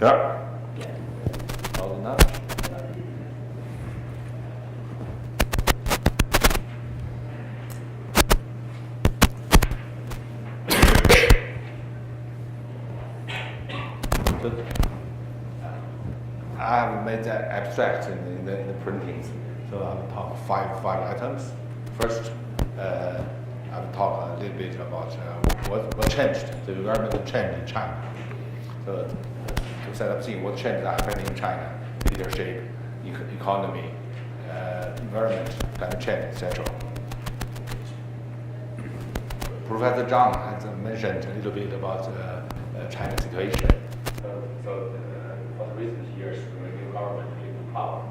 Yeah. Loud enough. I have made that abstract in the printings, so I will talk five items. First, I will talk a little bit about what changed, the environmental change in China. So to set up scene, what change that happened in China, leadership, economy, environment, climate change, etc. Professor Zheng has mentioned a little bit about China's situation. So for the recent years, the new government in power,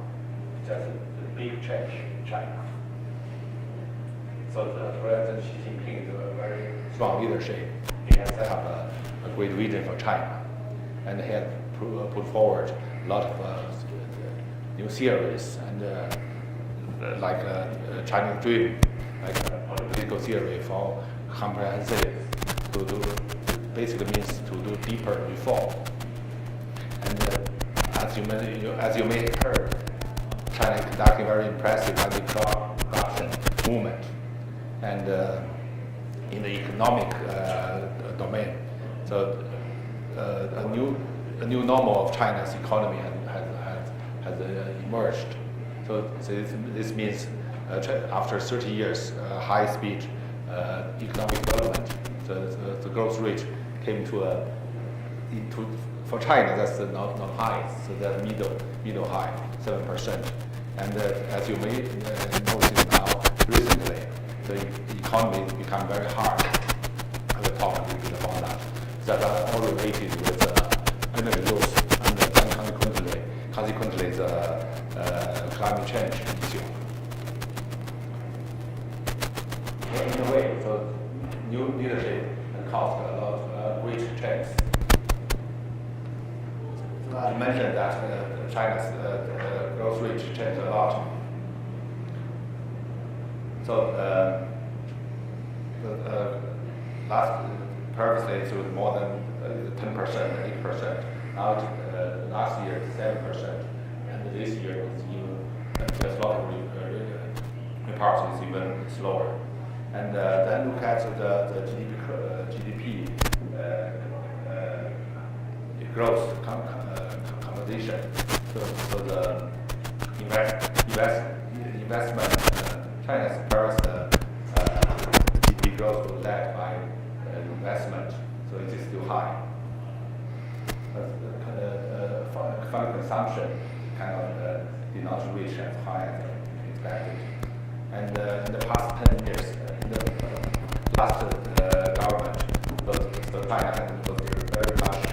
just a big change in China. So the President Xi Jinping is a very strong leadership. He has set up a great vision for China, and he has put forward a lot of new theories and like Chinese dream, like a political theory for comprehensive, to do basically means to do deeper reform. And as you may have heard, China is conducting very impressive anti-corruption movement, and in the economic domain. So a new normal of China's economy has emerged. So this means after 30 years high-speed economic development, the growth rate came to for China that's not high, so that's middle high, 7%. And as you may notice now, recently the economy has become very hard. I will talk a little bit about that. That are all related with energy use and then consequently the climate change issue. In a way, so new leadership has caused a lot of great change. I mentioned that China's growth rate changed a lot. So previously it was more than 10%, 8%. Now last year it's 7%, and this year it's even there's a lot of reports is even slower. And then look at the GDP growth composition. So the investment, China's first GDP growth was led by investment, so it is still high. But fund consumption kind of did not reach as high as expected. And in the past 10 years, in the last government, so China was very much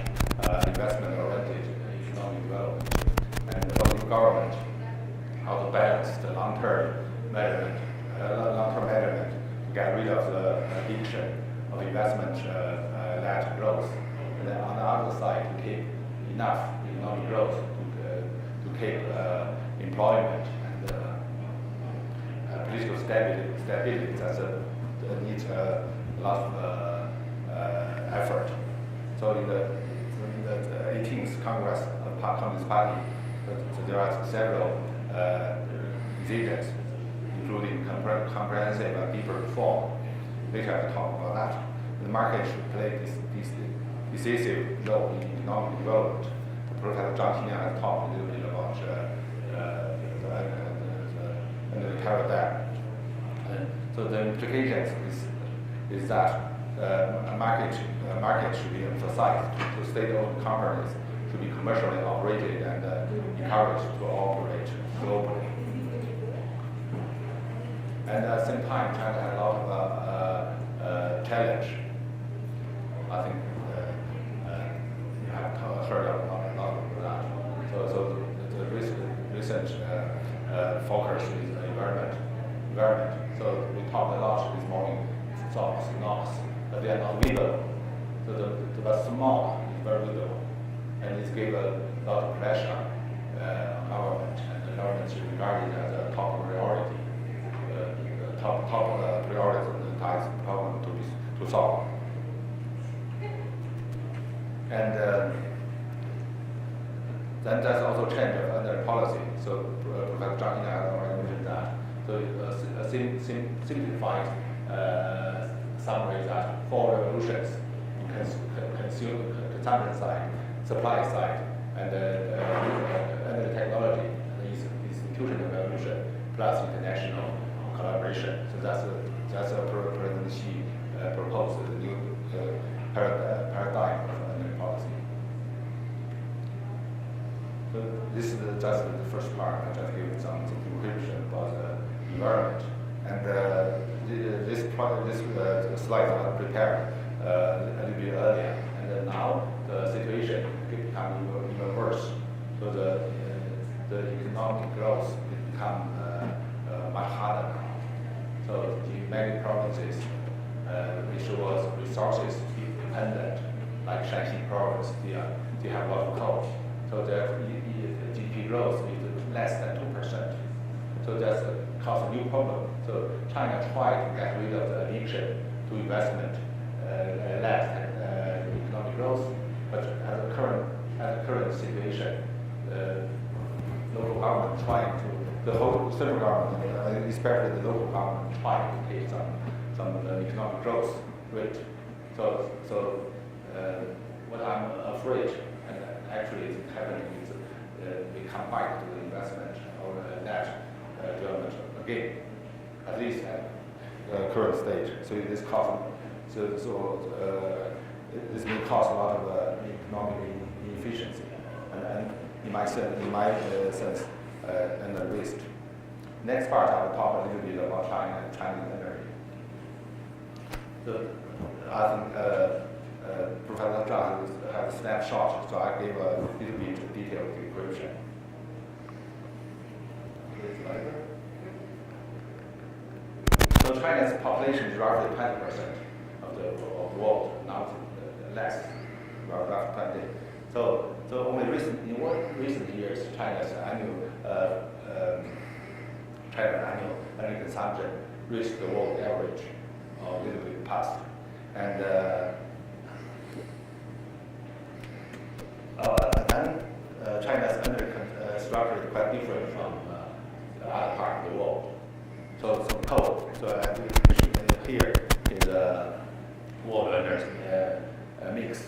investment-oriented economic development. And the new government how to balance the long-term measurement, to get rid of the addiction of investment-led growth. And then on the other side, to keep enough economic growth to keep employment and political stability that needs a lot of effort. So in the 18th Congress of Communist Party, there are several decisions, including comprehensive and deeper reform. Later I will talk about that. The market should play this decisive role in economic development. Professor Zhang has talked a little bit about the carrot there. So the implications is that a market should be emphasized. So state-owned companies should be commercially operated and encouraged to operate globally. And at the same time, China had a lot of challenge. I think you have heard a lot of that. So the recent focus is environment. So we talked a lot this morning, SOx, NOx, but they are not visible. So the smog is very visible, and it gives a lot of pressure on government, and the government should regard it as a top priority. Top priority of the tax problem to solve. And then there's also change of energy policy. So Professor Zhang has already mentioned that. So a simplified summary is that 4 revolutions: consumption side, supply side, and energy technology, the institutional revolution, plus international collaboration. So that's President Xi proposed the new paradigm of energy policy. So this is just the first part. I just give some description about the environment. And this slide I prepared a little bit earlier. And now the situation become even worse. So the economic growth become much harder now. So in many provinces, which was resources dependent, like Shanxi province, they have a lot of coal. So their GDP growth is less than 2%. So that's caused a new problem. So China tried to get rid of the addiction to investment, less economic growth. But at the current situation, local government trying to, the whole central government, especially the local government, trying to take some economic growth rate. So what I'm afraid, and actually it's happening, is we come back to the investment or net development again, at least at the current stage. So this cause, this may cause a lot of economic inefficiency, and in my sense, and the risk. Next part, I will talk a little bit about China and Chinese energy. So I think Professor Zhang has a snapshot, so I gave a little bit detailed description. So China's population is roughly 20% of the world, not less, roughly 20. So only in recent years, China's annual energy consumption reached the world average, or a little bit past. And then China's energy structure is quite different from the other part of the world. So coal. So as we see here is a world energy mix.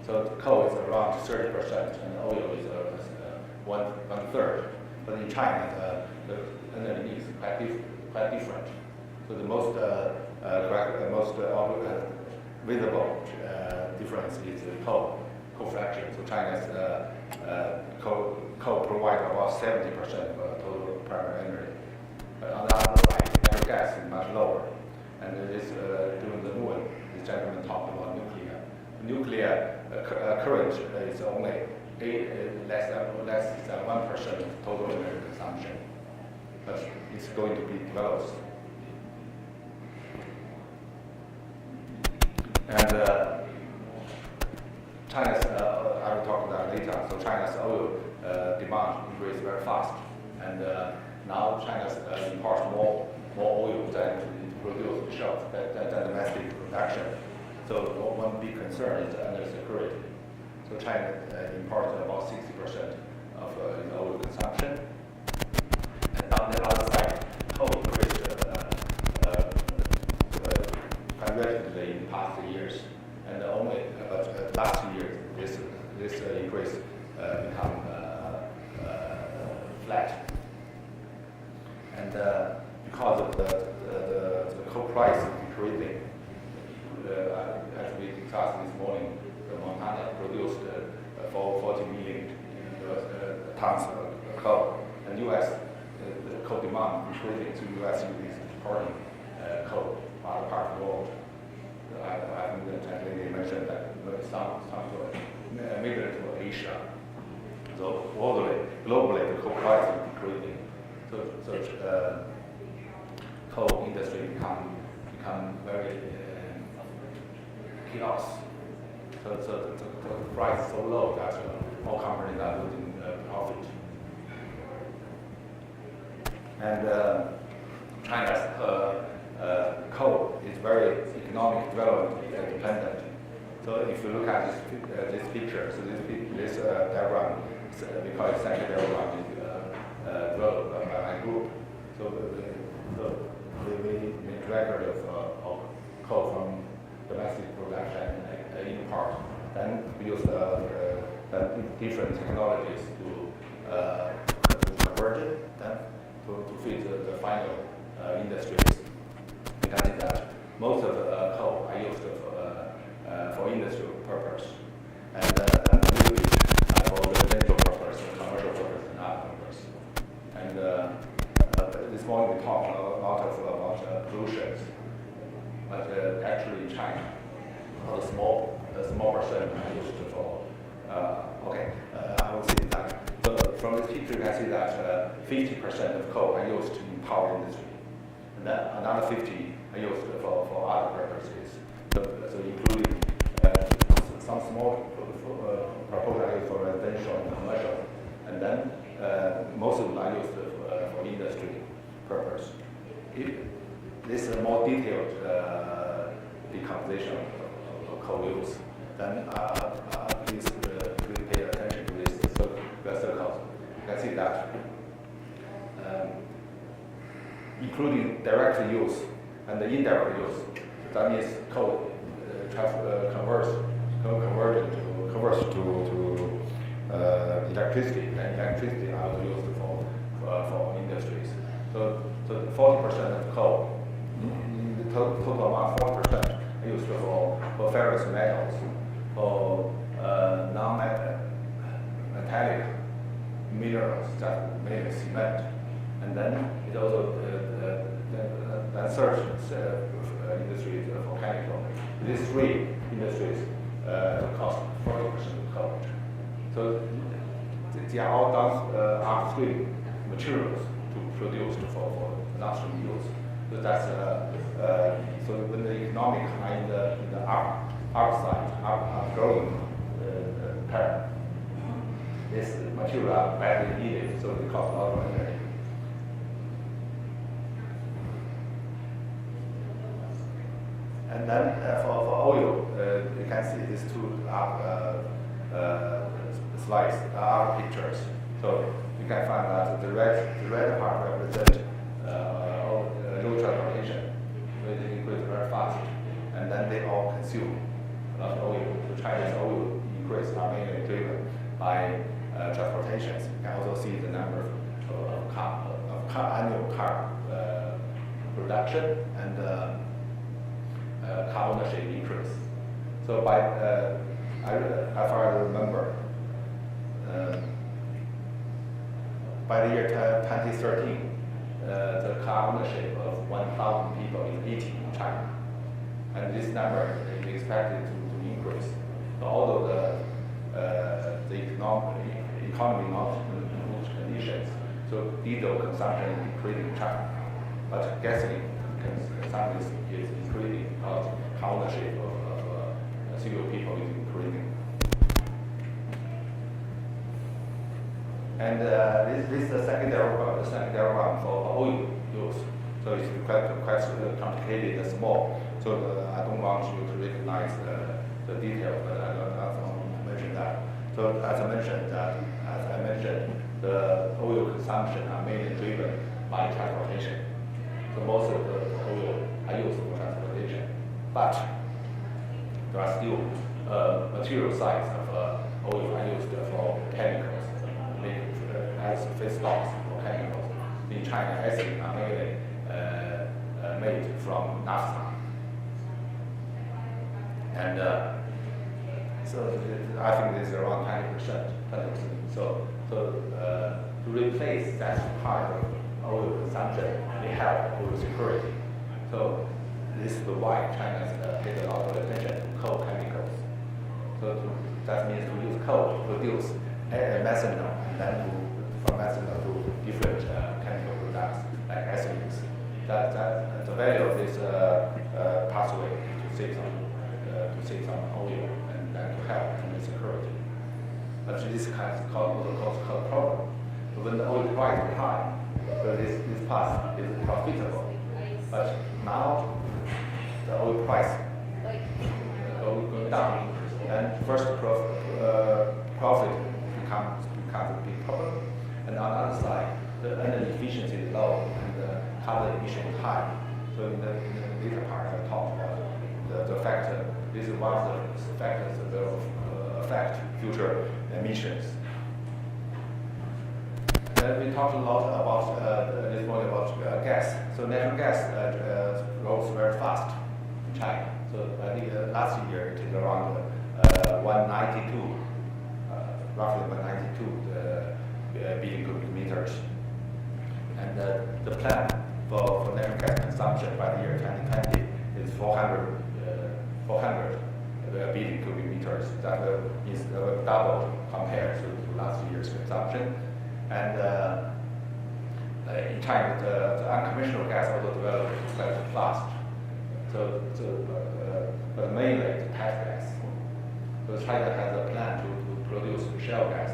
So coal is around 30%, and oil is one third. But in China, the energy mix is quite different. So the most visible difference is coal fraction. So China's coal provides about 70% of total primary energy. But on the other side, natural gas is much lower. And during the noon, this gentleman talked about nuclear. Nuclear current is only less than 1% of total energy consumption. But it's going to be developed. And China's, I will talk about that later. So China's oil demand increased very fast, and now China's imports more oil than it produces itself, than domestic production. So one big concern is energy security. So China imports about 60% of its oil consumption. And on the other side, coal increased quite rapidly in the past years. And only last year, this increase become flat. And because of the coal price increasing, as we discussed this morning, Montana produced 40 million tons of coal. And U.S. The coal demand increasing, so U.S. is exporting coal to other parts of the world. I think the gentleman mentioned that some major to Asia. So globally, the coal price is increasing. So coal industry become very chaos. So the price is so low that all companies are losing profit. And China's coal is very economic development dependent. So if you look at this picture, so this diagram we call it secondary one, developed by my group. So we make record of coal from domestic production in part. Then we use different technologies to convert it, then to feed the final industries. We can see that most of the coal are used for industrial purpose, and usually for residential purpose, commercial purpose, and other purpose. And this morning we talked a lot about pollution, but actually in China, a small percent are used for. I will see that. So from this picture, you can see that 50% of coal are used in power industry, and then another 50 are used for other purposes. So including some small proposal are used for residential and commercial, and then most of them are used for industry purpose. This is a more detailed decomposition of coal use. Then please pay attention to this circles. You can see that including direct use and the indirect use. That means coal converts to electricity, and electricity are also used for industries. So 40% of coal, in the total amount, 40% are used for ferrous metals, for non-metallic minerals, that mainly cement, and then it also third industry for chemical. These three industries cost 40% of coal. So they are all done upstream materials to produce for industrial use. So that's so when the economic are in the upside, growing pattern, this material are badly needed, so they cost a lot of energy. And then for oil, you can see these two slides are pictures. So you can find that the red part represents road transportation, which increase very fast, and then they all consume a lot of oil. The Chinese oil increase are mainly driven by transportations. You can also see the number of annual car production and car ownership increase. So by as far as I remember, by the year 2013, the car ownership of 1,000 people is 80 in China, and this number is expected to increase. So although the economy not in good conditions, so diesel consumption is decreasing in China, but gasoline consumption is increasing because car ownership of single people is increasing. And this is the secondary one for oil use. So it's quite complicated and small. So I don't want you to recognize the detail, but I don't want to mention that. So as I mentioned, the oil consumption are mainly driven by transportation. So most of the oil are used for transportation, but there are still material sides of oil are used for chemicals, as feedstocks for chemicals. In China, ethylene are mainly made from naphtha, and so I think this is around 20%. So to replace that part of oil consumption, we have oil security. So this is why China paid a lot of attention to coal chemicals. So that means to use coal to produce methanol, and then from methanol to different chemical products like ethylenes. That the value of this pathway to save some oil and then to help in the security. But this can cause a problem. When the oil price is high, this path is profitable. But now the oil price going down, and first profit becomes becomes a big problem. And on the other side, the energy efficiency is low and the carbon emission is high. So in the later part, I talked about the factor. This is one of the factors that will affect future emissions. Then we talked a lot about this morning about gas. So natural gas grows very fast in China. So I think last year it is around 192, roughly 192 billion cubic meters. And the plan for natural gas consumption by the year 2020 is 400 billion cubic meters. That is double compared to last year's consumption. And in China, the unconventional gas also developed quite fast. But mainly the type gas. So China has a plan to produce shale gas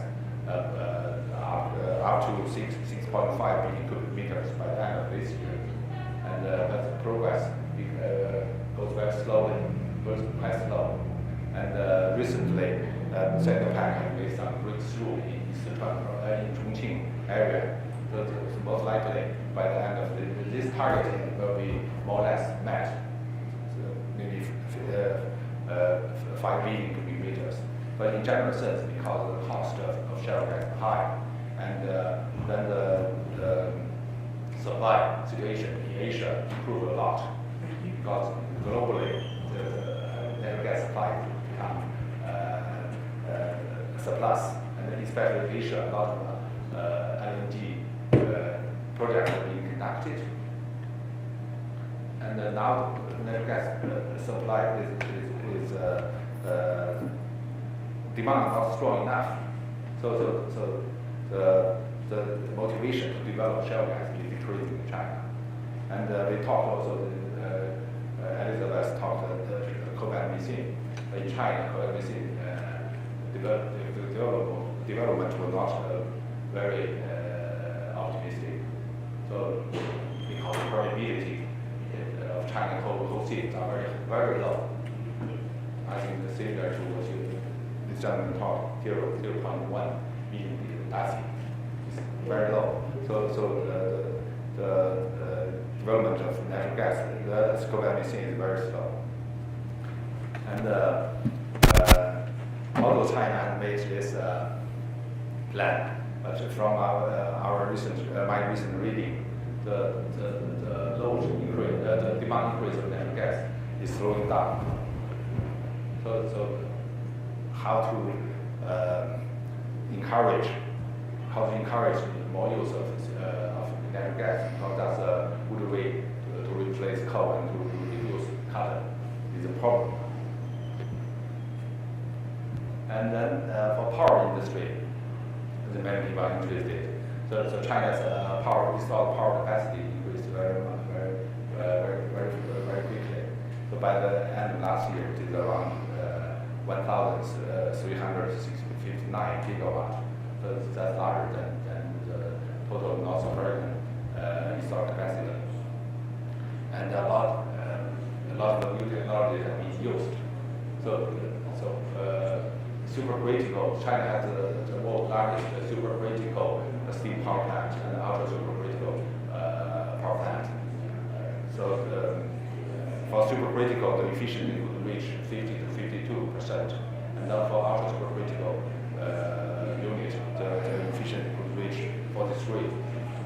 up to 6.5 billion cubic meters by the end of this year. And but the progress goes very slowly, goes quite slow. And recently, the central bank has made some breakthrough in Chongqing area. So most likely, by the end of this targeting will be more or less met. So maybe 5 billion cubic meters. But in general sense, because the cost of shale gas is high, and then the supply situation in Asia improved a lot, because globally the natural gas supply become surplus, and especially in Asia, a lot of LNG projects are being conducted, and now natural gas supply is demand not strong enough, so the motivation to develop shale gas is decreasing in China. And we talked also, Elizabeth talked coal methane. In China, coal methane development was not very optimistic. So because the permeability of China coal seams are very low. I think the similar to what this gentleman talked, 0.1 million Daci is very low. So the development of natural gas, the coal methane is very slow. And although China has made this plan, but from my recent reading, the load increase, the demand increase of natural gas is slowing down. So how to encourage more use of natural gas, because that's a good way to replace coal and to reduce carbon is a problem. And then for power industry, the many people are interested. So China's installed power capacity increased very quickly. So by the end of last year, it is around 1,359 gigawatts. So that's larger than the total North American installed capacity. And a lot of new technologies have been used. So supercritical, China has the world's largest supercritical steam power plant and ultra supercritical power plant. For supercritical, the efficiency would reach 50 to 52%, and then for ultra supercritical unit, the efficiency could reach 43 to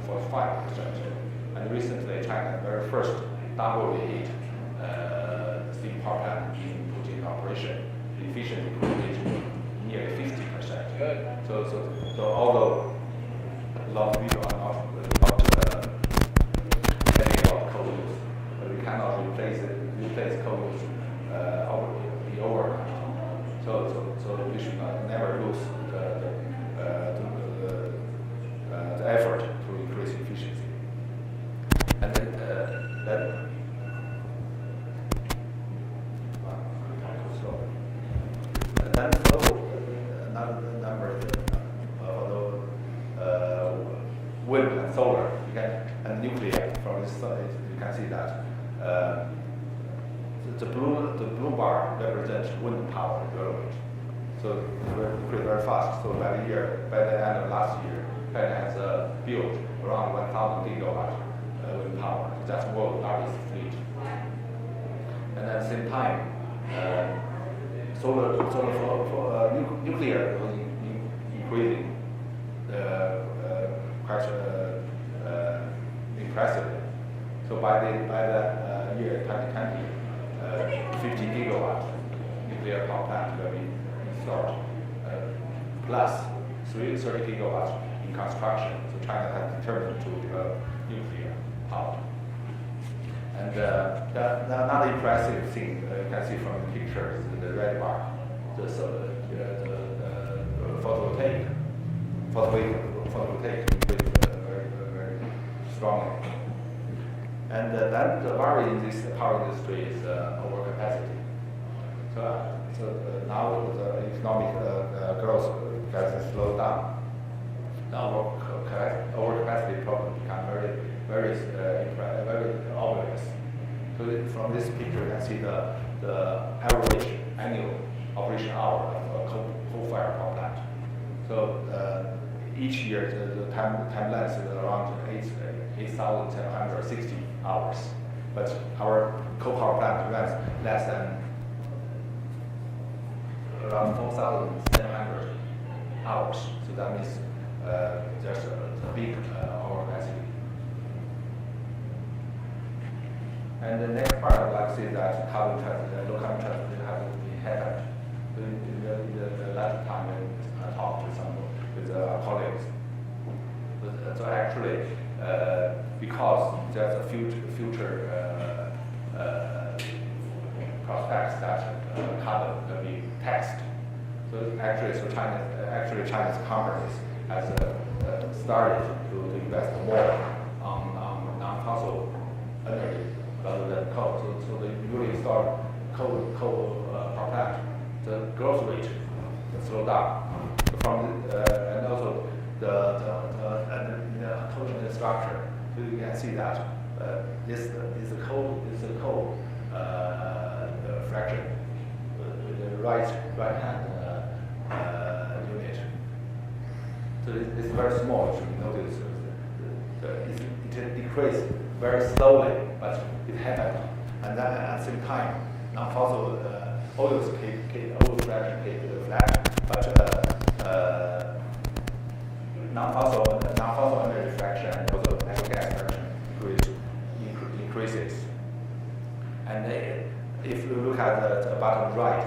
45%. And recently, China's very first double reheat steam power plant being put in operation. The efficiency could reach nearly 50%. Good. So although a lot of people are not getting about coal use, but we cannot replace coal use overnight. So we should never lose the effort to increase efficiency. And then another number for the wind and solar, and nuclear. From this slide, you can see that the blue bar represents wind power development. So it increased very fast. So by the end of last year, China has built around 1,000 gigawatt wind power. So that's world's largest fleet. And at the same time, solar for nuclear was increasing quite impressively. So by the year 2020, 50 gigawatt nuclear power plant will be installed, plus 30 gigawatts in construction. So China has determined to develop nuclear power. And another impressive thing you can see from the pictures, the red bar, the photovoltaic increased very strongly. And then the worry in this power industry is overcapacity. So now the economic growth has slowed down. Now overcapacity problem become very obvious. So from this picture, you can see the average annual operation hour of a coal-fired power plant. So each year the time length is around 8,760 hours, but our coal power plant runs less than around 4,700 hours. So that means there's a big overcapacity. And the next part I'd like to say that low carbon transition has been happened. In the last time I talked with colleagues. So actually, because there's a future prospects that carbon will be taxed. So China's companies has started to invest more on non-fossil energy rather than coal. So they really start coal power plant. The growth rate slowed down. And also the total structure. So you can see that this is a coal fraction, the right hand unit. So it's very small. So you notice it decreased very slowly, but it happened. And then at the same time, non-fossil oil fraction kept flat, but non-fossil energy fraction and also natural gas fraction increases. And if you look at the bottom right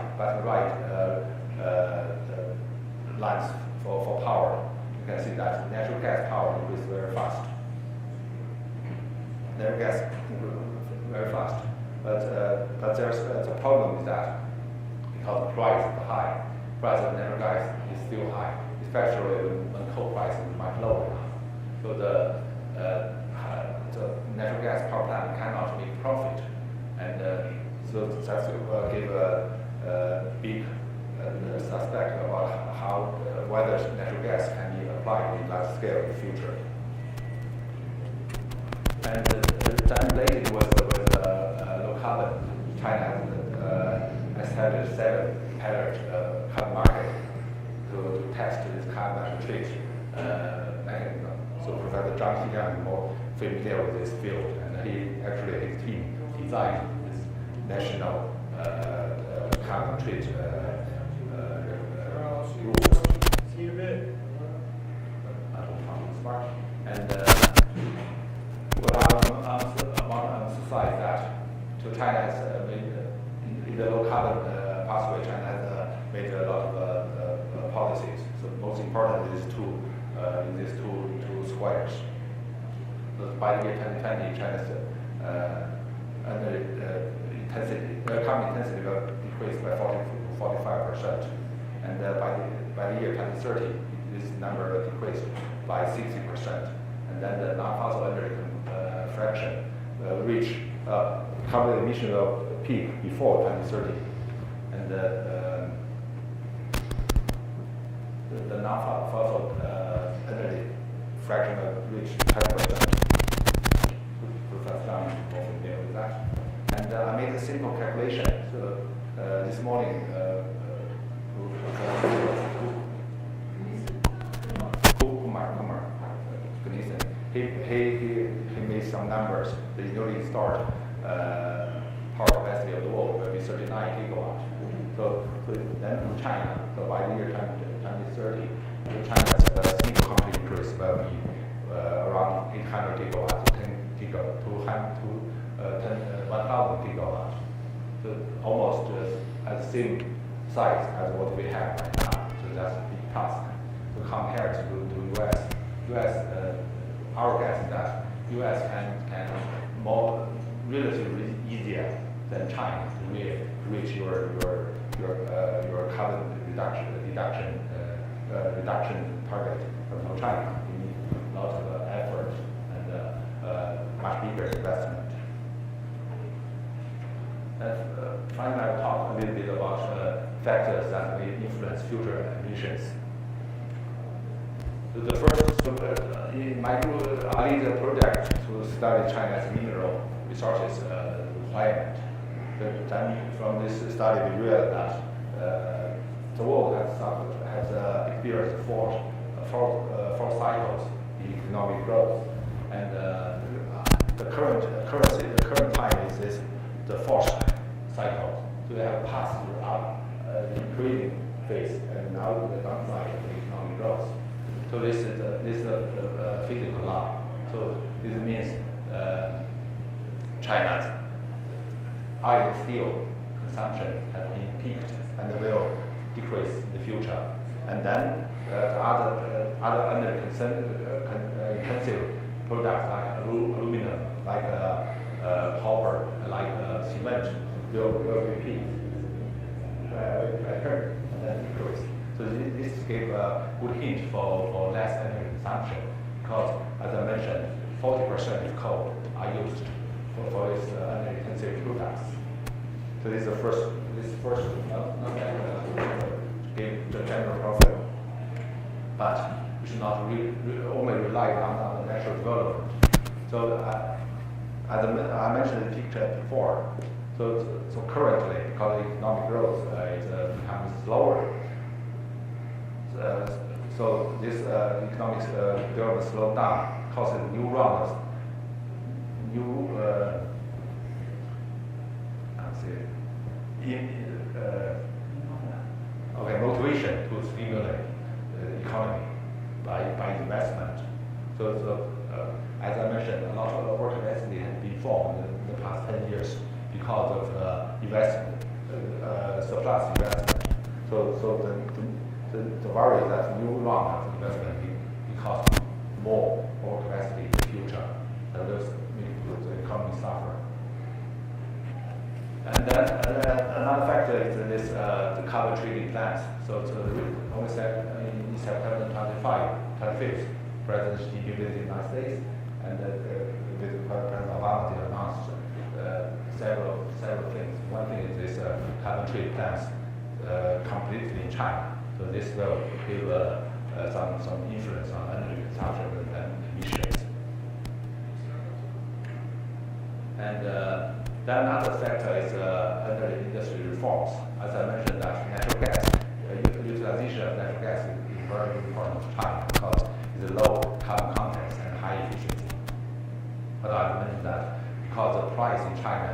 lines for power, you can see that natural gas power increases very fast. Natural gas increases very fast, but there's a problem with that because the price is high. Price of natural gas is still high, especially when coal price is much lower. So the natural gas power plant cannot make profit, and so that's give a big suspect about how whether natural gas can be applied in large scale in the future. And then related with low carbon, China has established 7 pilot carbon market to test this carbon trade mechanism. So Professor Zheng is more familiar with this field, and his team designed this national carbon trade rules. And what I want to emphasize that China has made in the low carbon pathway. China has made a lot of policies. So most important is in these two squares. So by the year 2020, China's carbon intensity will decrease by 45%, and by the year 2030, this number will decrease by 60%, and then the non-fossil energy fraction will reach carbon emission will peak before 2030, and the non-fossil energy fraction will reach 10%. Professor Zhang is more familiar with that. And I made a simple calculation. So this morning, He made some numbers. The newly start power capacity of the world will be 39 gigawatts. So then in China, so by the year 2030, China's single country increase will be around 800 gigawatts, 1,000 gigawatts. So almost at the same size as what we have right now. So that's a big task. So compared to US, our guess is that US can more relatively easier than China to reach your carbon reduction target from China. You need a lot of effort and much bigger investment. And finally, I'll talk a little bit about factors that may influence future emissions. The first, in my group, I lead a project to study China's mineral resources requirement. Then from this study, we realized that the world has experienced four cycles in economic growth, and the current time is the fourth cycle. So we have passed through the increasing phase, and now the downside of economic growth. So this is a physical law. So this means China's iron steel consumption has been peaked and will decrease in the future. And then other intensive products like aluminum, like copper, like cement will repeat and then decrease. So this gave a good hint for less energy consumption, because as I mentioned, 40% of coal are used for these energy-intensive products. So this is the first. Give the general profit, but we should not only rely on the natural development. So as I mentioned the picture before, so currently, because economic growth is becoming slower, so this economic development slowed down, causing new round of motivation to stimulate the economy by investment. So as I mentioned, a lot of work capacity has been formed in the past 10 years because of investment, surplus investment. So the worry is that new round of investment will cost more capacity in the future, and this makes the economy suffer. And then another factor is this the carbon trading plans. So only in September 25th, President Xi visited the United States, and with President Obama they announced several things. One thing is this carbon trade plans completely in China. So this will give some influence on energy consumption and emissions. And then another factor is energy industry reforms. As I mentioned, that natural gas utilization of natural gas is very important to China because it's a low carbon content and high efficiency. But I mentioned that because the price in China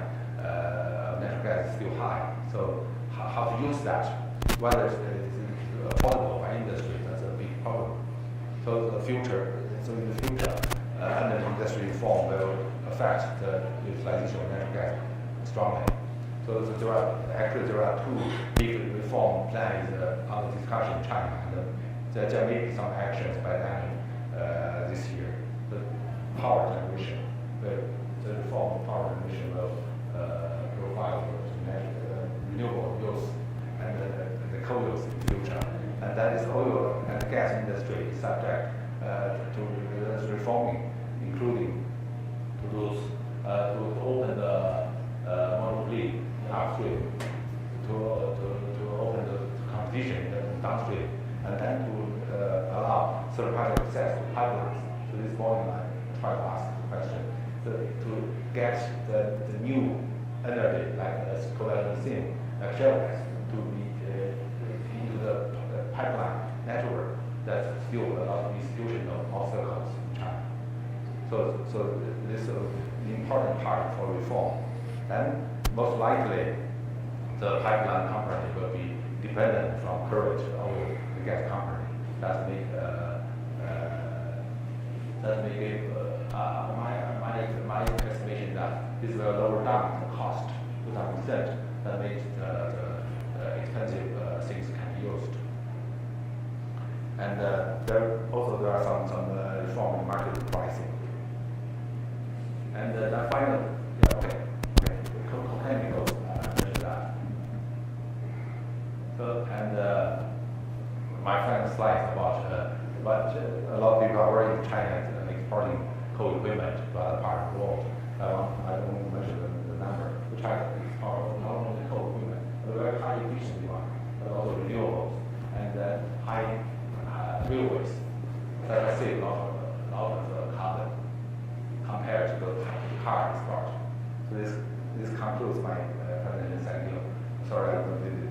of natural gas is still high, so how to use that, whether it's affordable by industry, that's a big problem. So in the future, energy industry reform will affect the utilization of natural gas strongly. So there are two big reform plans under discussion in China, and there may be some actions by then this year. The power generation, the reform of power generation will provide renewable use and the coal use in the future. And that is oil and gas industry subject to reforming, including to open the monopoly upstream, to open the competition downstream, and then to allow third-party access to pipelines. So this morning I tried to ask the question to get the new energy like coal and steam, like shale gas, to be into the pipeline network, that's still a lot of institution of circles in China. So this is an important part for reform. And most likely, the pipeline company will be dependent from current or the gas company. That may give my estimation that this will lower down the cost to some extent. That makes the expensive things can be used. And there are some reform in market pricing. And then finally, chemicals, I mentioned that. So, and my friend's slide about a lot of people are working in China exporting coal equipment to other parts of the world. I don't want to mention the number. China exports not only coal equipment, but a very high efficiency one, but also renewables and high railways that save a lot of carbon compared to the car export. So this concludes my presentation. Thank you. Sorry, I completed.